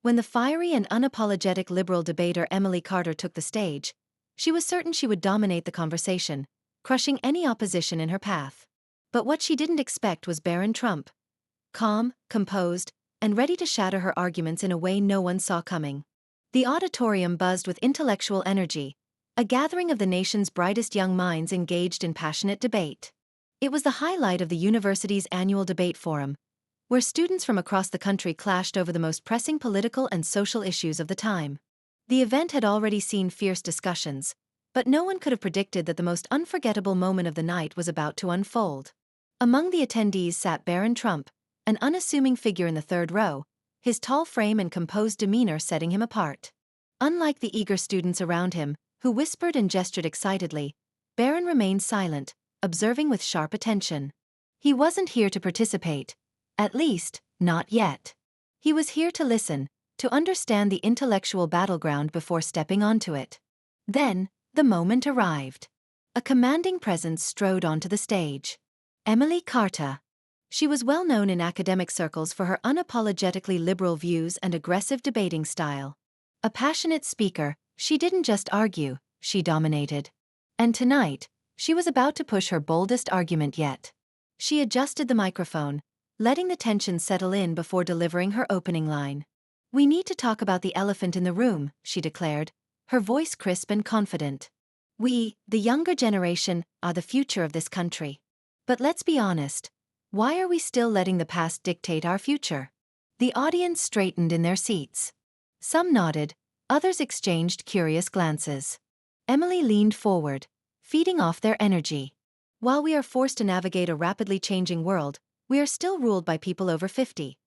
When the fiery and unapologetic liberal debater Emily Carter took the stage, she was certain she would dominate the conversation, crushing any opposition in her path. But what she didn't expect was Barron Trump, calm, composed, and ready to shatter her arguments in a way no one saw coming. The auditorium buzzed with intellectual energy, a gathering of the nation's brightest young minds engaged in passionate debate. It was the highlight of the university's annual debate forum, where students from across the country clashed over the most pressing political and social issues of the time. The event had already seen fierce discussions, but no one could have predicted that the most unforgettable moment of the night was about to unfold. Among the attendees sat Barron Trump, an unassuming figure in the third row, his tall frame and composed demeanor setting him apart. Unlike the eager students around him, who whispered and gestured excitedly, Barron remained silent, observing with sharp attention. He wasn't here to participate. At least, not yet. He was here to listen, to understand the intellectual battleground before stepping onto it. Then, the moment arrived. A commanding presence strode onto the stage. Emily Carter. She was well known in academic circles for her unapologetically liberal views and aggressive debating style. A passionate speaker, she didn't just argue, she dominated. And tonight, she was about to push her boldest argument yet. She adjusted the microphone, letting the tension settle in before delivering her opening line. "We need to talk about the elephant in the room," she declared, her voice crisp and confident. "We, the younger generation, are the future of this country. But let's be honest, why are we still letting the past dictate our future?" The audience straightened in their seats. Some nodded, others exchanged curious glances. Emily leaned forward, feeding off their energy. "While we are forced to navigate a rapidly changing world, we are still ruled by people over 50.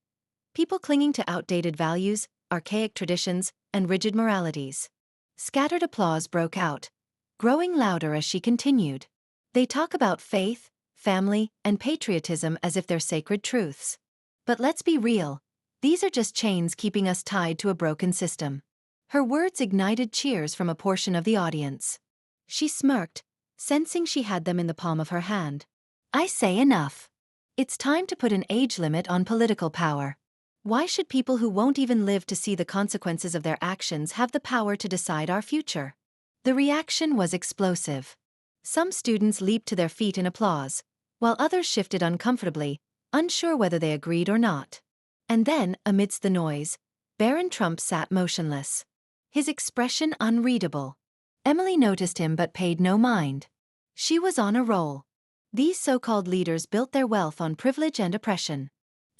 People clinging to outdated values, archaic traditions, and rigid moralities." Scattered applause broke out, growing louder as she continued. "They talk about faith, family, and patriotism as if they're sacred truths. But let's be real, these are just chains keeping us tied to a broken system." Her words ignited cheers from a portion of the audience. She smirked, sensing she had them in the palm of her hand. "I say enough. It's time to put an age limit on political power. Why should people who won't even live to see the consequences of their actions have the power to decide our future?" The reaction was explosive. Some students leaped to their feet in applause, while others shifted uncomfortably, unsure whether they agreed or not. And then, amidst the noise, Barron Trump sat motionless, his expression unreadable. Emily noticed him but paid no mind. She was on a roll. These so-called leaders built their wealth on privilege and oppression.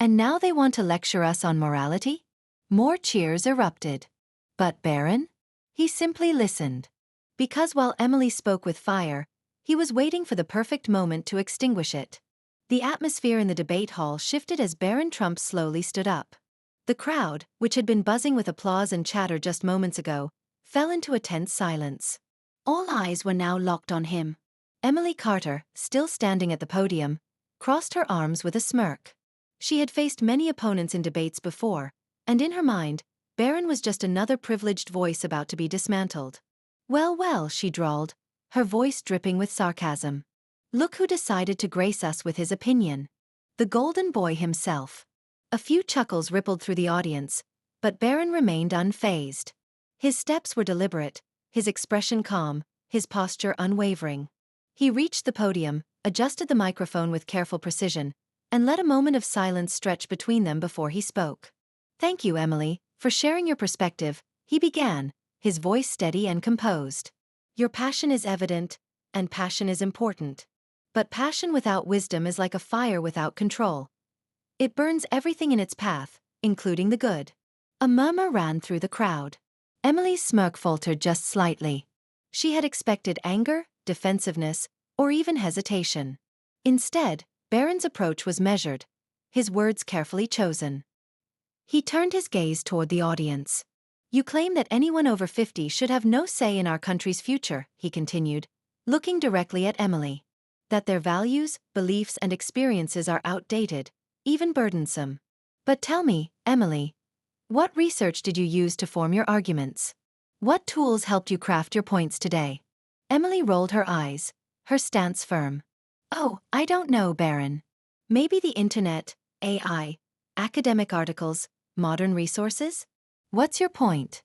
And now they want to lecture us on morality? More cheers erupted. But Barron? He simply listened. Because while Emily spoke with fire, he was waiting for the perfect moment to extinguish it. The atmosphere in the debate hall shifted as Barron Trump slowly stood up. The crowd, which had been buzzing with applause and chatter just moments ago, fell into a tense silence. All eyes were now locked on him. Emily Carter, still standing at the podium, crossed her arms with a smirk. She had faced many opponents in debates before, and in her mind, Barron was just another privileged voice about to be dismantled. "Well, well," she drawled, her voice dripping with sarcasm. "Look who decided to grace us with his opinion. The golden boy himself." A few chuckles rippled through the audience, but Barron remained unfazed. His steps were deliberate, his expression calm, his posture unwavering. He reached the podium, adjusted the microphone with careful precision, and let a moment of silence stretch between them before he spoke. "Thank you, Emily, for sharing your perspective," he began, his voice steady and composed. "Your passion is evident, and passion is important. But passion without wisdom is like a fire without control. It burns everything in its path, including the good." A murmur ran through the crowd. Emily's smirk faltered just slightly. She had expected anger, defensiveness, or even hesitation. Instead, Barron's approach was measured, his words carefully chosen. He turned his gaze toward the audience. "You claim that anyone over 50 should have no say in our country's future," he continued, looking directly at Emily. "That their values, beliefs, and experiences are outdated, even burdensome. But tell me, Emily, what research did you use to form your arguments? What tools helped you craft your points today?" Emily rolled her eyes, her stance firm. "Oh, I don't know, Barron. Maybe the internet, AI, academic articles, modern resources? What's your point?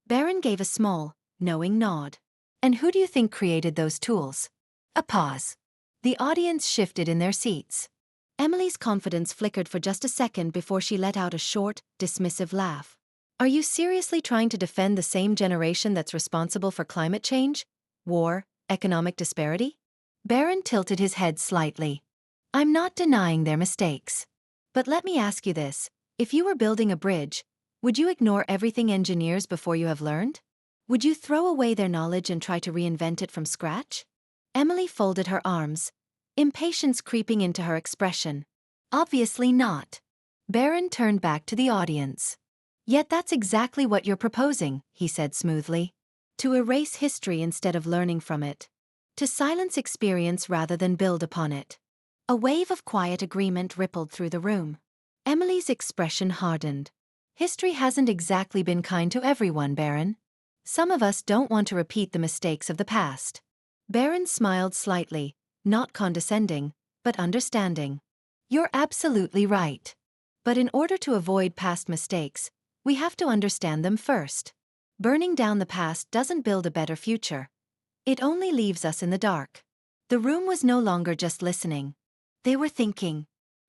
Barron gave a small, knowing nod. And who do you think created those tools? A pause. The audience shifted in their seats. Emily's confidence flickered for just a second before she let out a short, dismissive laugh. Are you seriously trying to defend the same generation that's responsible for climate change, war, economic disparity? Barron tilted his head slightly. I'm not denying their mistakes. But let me ask you this. If you were building a bridge, would you ignore everything engineers before you have learned? Would you throw away their knowledge and try to reinvent it from scratch? Emily folded her arms, impatience creeping into her expression. Obviously not. Barron turned back to the audience. Yet that's exactly what you're proposing, he said smoothly. To erase history instead of learning from it. To silence experience rather than build upon it. A wave of quiet agreement rippled through the room. Emily's expression hardened. History hasn't exactly been kind to everyone, Barron. Some of us don't want to repeat the mistakes of the past. Barron smiled slightly, not condescending, but understanding. You're absolutely right. But in order to avoid past mistakes, we have to understand them first. Burning down the past doesn't build a better future. It only leaves us in the dark. The room was no longer just listening. They were thinking.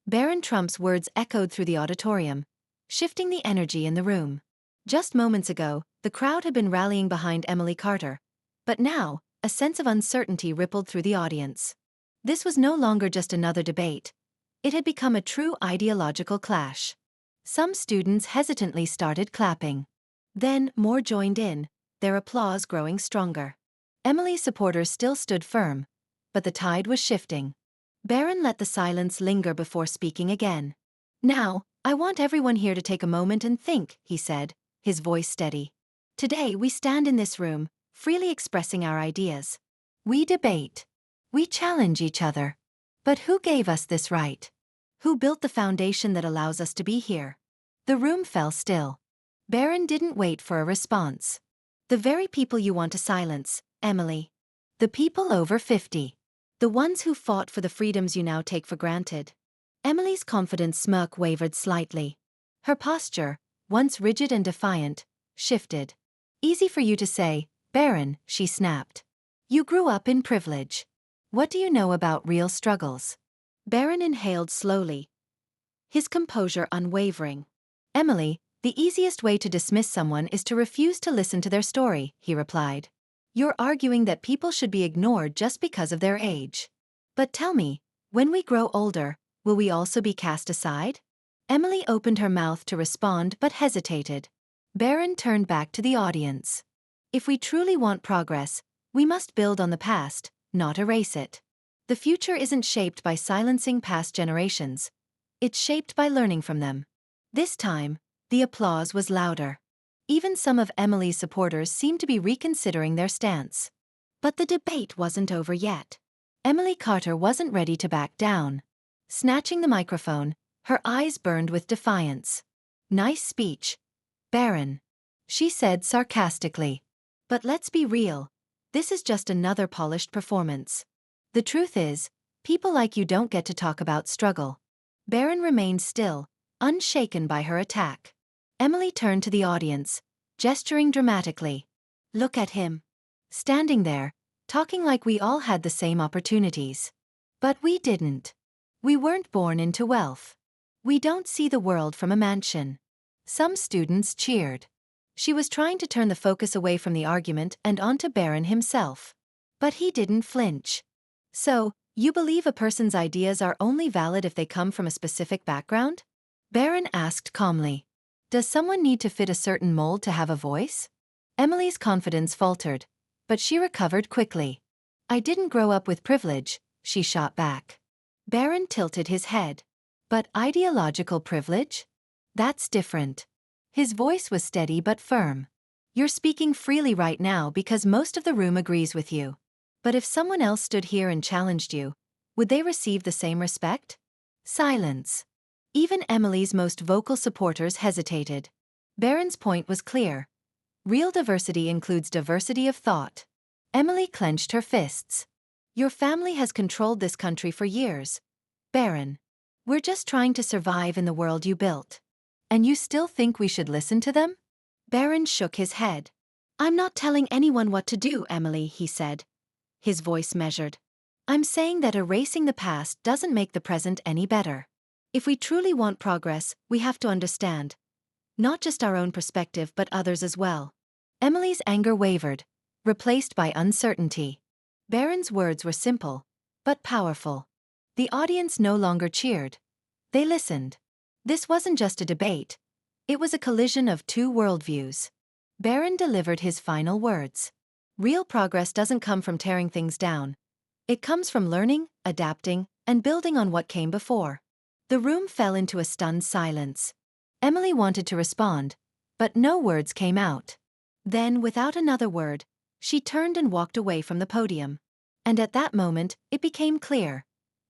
Barron Trump's words echoed through the auditorium, shifting the energy in the room. Just moments ago, the crowd had been rallying behind Emily Carter, but now, a sense of uncertainty rippled through the audience. This was no longer just another debate. It had become a true ideological clash. Some students hesitantly started clapping. Then, more joined in, their applause growing stronger. Emily's supporters still stood firm, but the tide was shifting. Barron let the silence linger before speaking again. Now, I want everyone here to take a moment and think, he said, his voice steady. Today we stand in this room, freely expressing our ideas. We debate. We challenge each other. But who gave us this right? Who built the foundation that allows us to be here? The room fell still. Barron didn't wait for a response. The very people you want to silence, Emily. The people over 50. The ones who fought for the freedoms you now take for granted. Emily's confident smirk wavered slightly. Her posture, once rigid and defiant, shifted. Easy for you to say, Barron, she snapped. You grew up in privilege. What do you know about real struggles? Barron inhaled slowly, his composure unwavering. Emily, the easiest way to dismiss someone is to refuse to listen to their story, he replied. You're arguing that people should be ignored just because of their age. But tell me, when we grow older, will we also be cast aside? Emily opened her mouth to respond but hesitated. Barron turned back to the audience. If we truly want progress, we must build on the past, not erase it. The future isn't shaped by silencing past generations. It's shaped by learning from them. This time, the applause was louder. Even some of Emily's supporters seemed to be reconsidering their stance. But the debate wasn't over yet. Emily Carter wasn't ready to back down. Snatching the microphone, her eyes burned with defiance. Nice speech, Barron, she said sarcastically. But let's be real. This is just another polished performance. The truth is, people like you don't get to talk about struggle. Barron remained still, unshaken by her attack. Emily turned to the audience, gesturing dramatically. Look at him. Standing there, talking like we all had the same opportunities. But we didn't. We weren't born into wealth. We don't see the world from a mansion. Some students cheered. She was trying to turn the focus away from the argument and onto Barron himself. But he didn't flinch. So, you believe a person's ideas are only valid if they come from a specific background? Barron asked calmly. Does someone need to fit a certain mold to have a voice? Emily's confidence faltered, but she recovered quickly. I didn't grow up with privilege, she shot back. Barron tilted his head. But ideological privilege? That's different. His voice was steady but firm. You're speaking freely right now because most of the room agrees with you. But if someone else stood here and challenged you, would they receive the same respect? Silence. Even Emily's most vocal supporters hesitated. Barron's point was clear. Real diversity includes diversity of thought. Emily clenched her fists. Your family has controlled this country for years, Barron. We're just trying to survive in the world you built. And you still think we should listen to them? Barron shook his head. "I'm not telling anyone what to do, Emily," he said, his voice measured. "I'm saying that erasing the past doesn't make the present any better. If we truly want progress, we have to understand not just our own perspective but others as well." Emily's anger wavered, replaced by uncertainty. Barron's words were simple, but powerful. The audience no longer cheered. They listened. This wasn't just a debate. It was a collision of two worldviews. Barron delivered his final words. "Real progress doesn't come from tearing things down. It comes from learning, adapting, and building on what came before." The room fell into a stunned silence. Emily wanted to respond, but no words came out. Then, without another word, she turned and walked away from the podium. And at that moment, it became clear.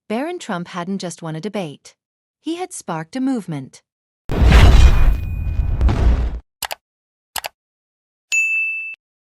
Barron Trump hadn't just won a debate. He had sparked a movement.